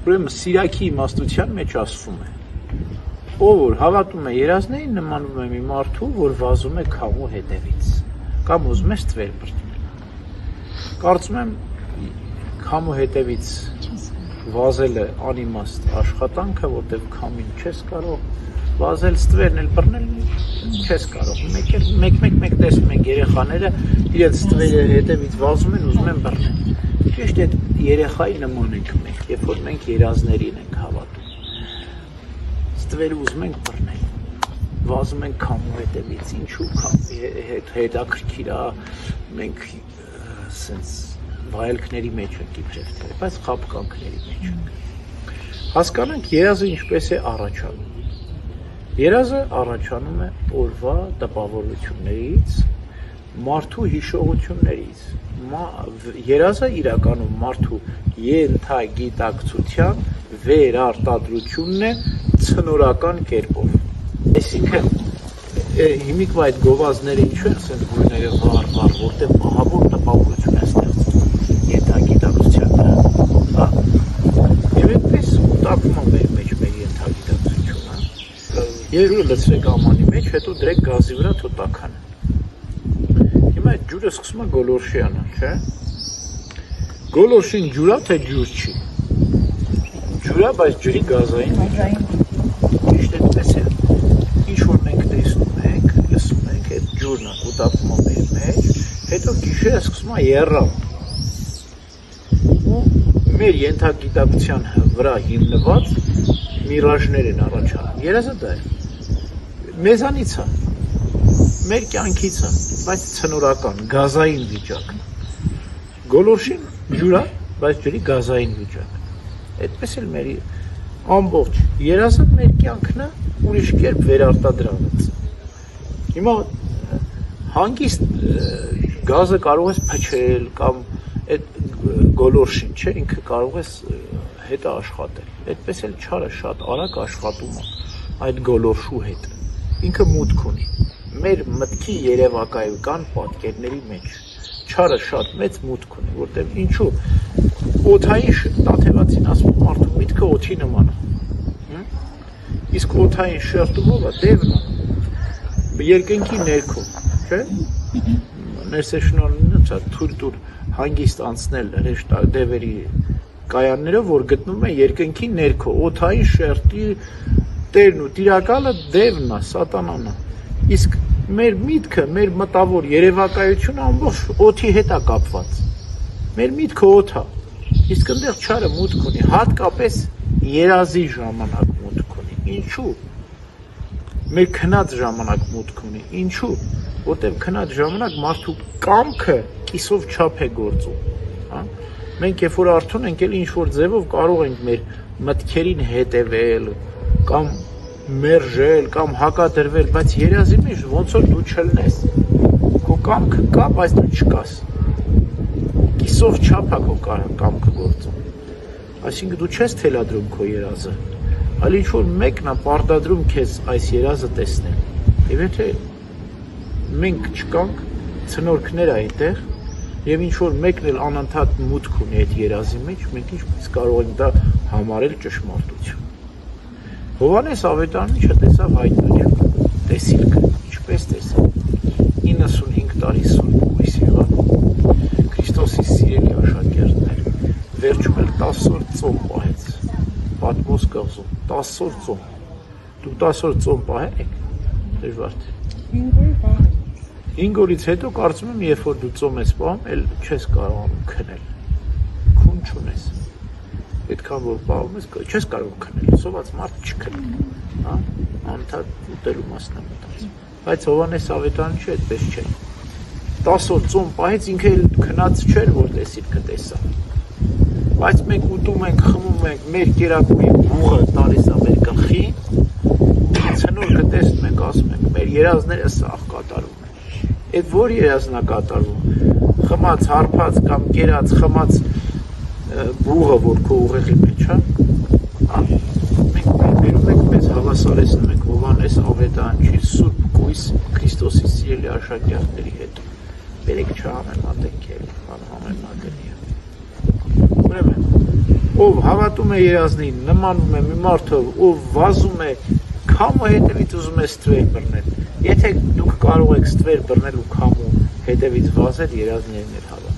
Ուրեմն սիրակի իմաստության մեջ ասվում է, ով որ հավատում է երազներին, նմանում է մի մարդու, որ վազում է քամու հետևից, կամ ուզում է ստվեր բրդնել։ Կարծում եմ, քամու հետևից վազելը անիմաստ աշխատանք է, որտեղ քամին չես կարող վազել, ստվերն էլ բռնել չես կարող։ Մեկ տեսնում ենք երեխաները իրենց ստվերի հետևից վազում են, ուզում են բռնել։ Ճիշտ այդ երեխայի նման ենք մենք, երբ որ մենք երազներին ենք հավատում։ Ստվերը ուզում ենք բռնել, վազում ենք քամու հետևից, ինչու հետաքրքիր է, մենք սենց վայելքների մեջ ենք իբրև թե, բայց խաբկանքների մեջ ենք։ Հասկանանք երազը ինչպես է առաջանում։ Երազը առաջանում է օրվա տպավորություններից, մարդու հիշողություններից։ Երազը իրականում մարդու ենթագիտակցության վերարտադրությունն է ցնորական կերպով։ Այսինքն հիմիկվա այդ գովազները ինչու են սենց գույները վառ, որտեղ ահավոր տպավորություն է ստեղծում ենթագիտակցության վրա։ Եվ այդպես ուտակում է մեր մեջ մեր ենթագիտակցությունը։ Երու լցրեք ամանի մեջ, հետո դրեք գազի վրա թո տաքան։ Հիմա այդ ջուրը սկսում է գոլորշի անալ, չէ՞։ Գոլորշին ջուրա թե ջուր չի։ Ջուրա, բայց ջրի գազային վիճակ։ Ճիշտ այդպես է։ Ինչ որ մենք տեսնում ենք, լսում ենք, այդ ջուրն է ուտակում է մեր մեջ, հետո գիշերը սկսում է եռալ։ Ու մեր ենթագիտակցության վրա հիմնված միրաժներ են առաջանում։ Երազը դա է։ Մեզանից է, մեր կյանքից է, բայց ցնորական, գազային վիճակն է։ Գոլորշին ջուր է, բայց ջրի գազային վիճակ։ Այդպես էլ մեր ամբողջ երազը մեր կյանքն է ուրիշ կերպ վերարտադրած։ Հիմա հանգիստ գազը կարող ես փչել կամ այդ գոլորշին, չէ, ինքը կարող ես հետը աշխատել։ Այդպես էլ չարը շատ արագ աշխատում է այդ գոլորշու հետ։ Ինքը մուտք ունի մեր մտքի երևակայական պատկերների մեջ։ Չարը շատ մեծ մուտք ունի, որտեղ ինչու օդային տաթևացին ասում մարդու միտքը օդի նման է։ Իսկ օդային շերտումովը դևն է։ Երկնքի ներքո, չէ՞։ Ներսեշնորհն է թույլ տուր հանգիստ անցնել հեշտ դևերի կայաններով, որ գտնվում է երկնքի ներքո, օդային շերտի տերն ու տիրակալը դևն է, սատանան է։ Իսկ մեր միտքը, մեր մտավոր երևակայությունը ամբողջ օդի հետ է կապված։ Մեր միտքը օդ է։ Իսկ այնտեղ չարը մուտք ունի, հատկապես երազի ժամանակ մուտք ունի։ Ինչու՞։ Մեր քնած ժամանակ մուտք ունի։ Ինչու՞։ Որտեղ քնած ժամանակ մարդու կամքը կիսով չափ է գործում, հա։ Մենք երբ որ արթուն ենք, էլ ինչ-որ ձևով կարող ենք մեր մտքերին հետևել, կամ մերժել, կամ հակադրվել, բայց երազի մեջ ոնց որ դու չլնես։ Քո կամքը կա, բայց դու չկաս։ Կիսով չափ է քո կամքը գործում։ Այսինքն դու չես թելադրում քո երազը, այլ ինչ-որ մեկն է պարտադրում քեզ այս երազը տեսնել։ Եվ եթե մենք չկանք, ցնորքներ այդտեղ, եւ ինչ որ մեկն էլ անընդհատ մուտք ունի այդ երազի մեջ, մենք ինչպես կարող ենք դա համարել ճշմարտություն։ Հովհաննես Ավետարանը չտեսավ հայտնություն, տեսիլքը, ինչպես տեսավ։ 95 տարի Սուրբ Կույս եղավ, Քրիստոսի սիրելի աշակերտներ, վերջում էլ 10 օր ծոմ պահեց, Պատմոս կղզում, 10 օր ծոմ։ Դուք 10 օր ծոմ պահել եք, դժվար թե։ 5 օրից հետո կարծում եմ, երբ որ դու ծոմ ես պահում, էլ չես կարողանում քնել, քուն չունես, այդքան որ պահում ես, չես կարող քնել, սոված մարդ չքնի, հա, անընդհատ ուտելու մասնամտած, բայց Հովհաննես Ավետարանը չէ, այդպես չէ, 10 օր ծոմ պահեց, ինքը էլ քնած չէր, որ տեսիլքը տեսա, բայց մենք ուտում ենք, խմում ենք, մեր կերակուրի բուղը տալիս է մեր գլխին, ցնորքը տեսնում ենք, ասում ենք, մեր երազները սաղ կատարում են։ Այդ որ երազն է կատարվում, խմած, հարբած կամ կերած, խմած բուղը, որ քո ուղեղի մեջ է, մենք բերում ենք մեզ հավասարեցնում ենք Հովհաննես Ավետարանչի Սուրբ Կույս Քրիստոսի սիրելի աշակերտների հետ։ Բերեք չհամեմատենք էլ, համեմատելի է։ Ուրեմն ով հավատում է երազնին, նմանում է մի մարդով, ով վազում է քամու հետևից ուզում է ստվեր բռնել։ Եթե դուք կարող եք ստվեր բռնել ու քամու հետևից վազել, երազներին էլ հավատալ։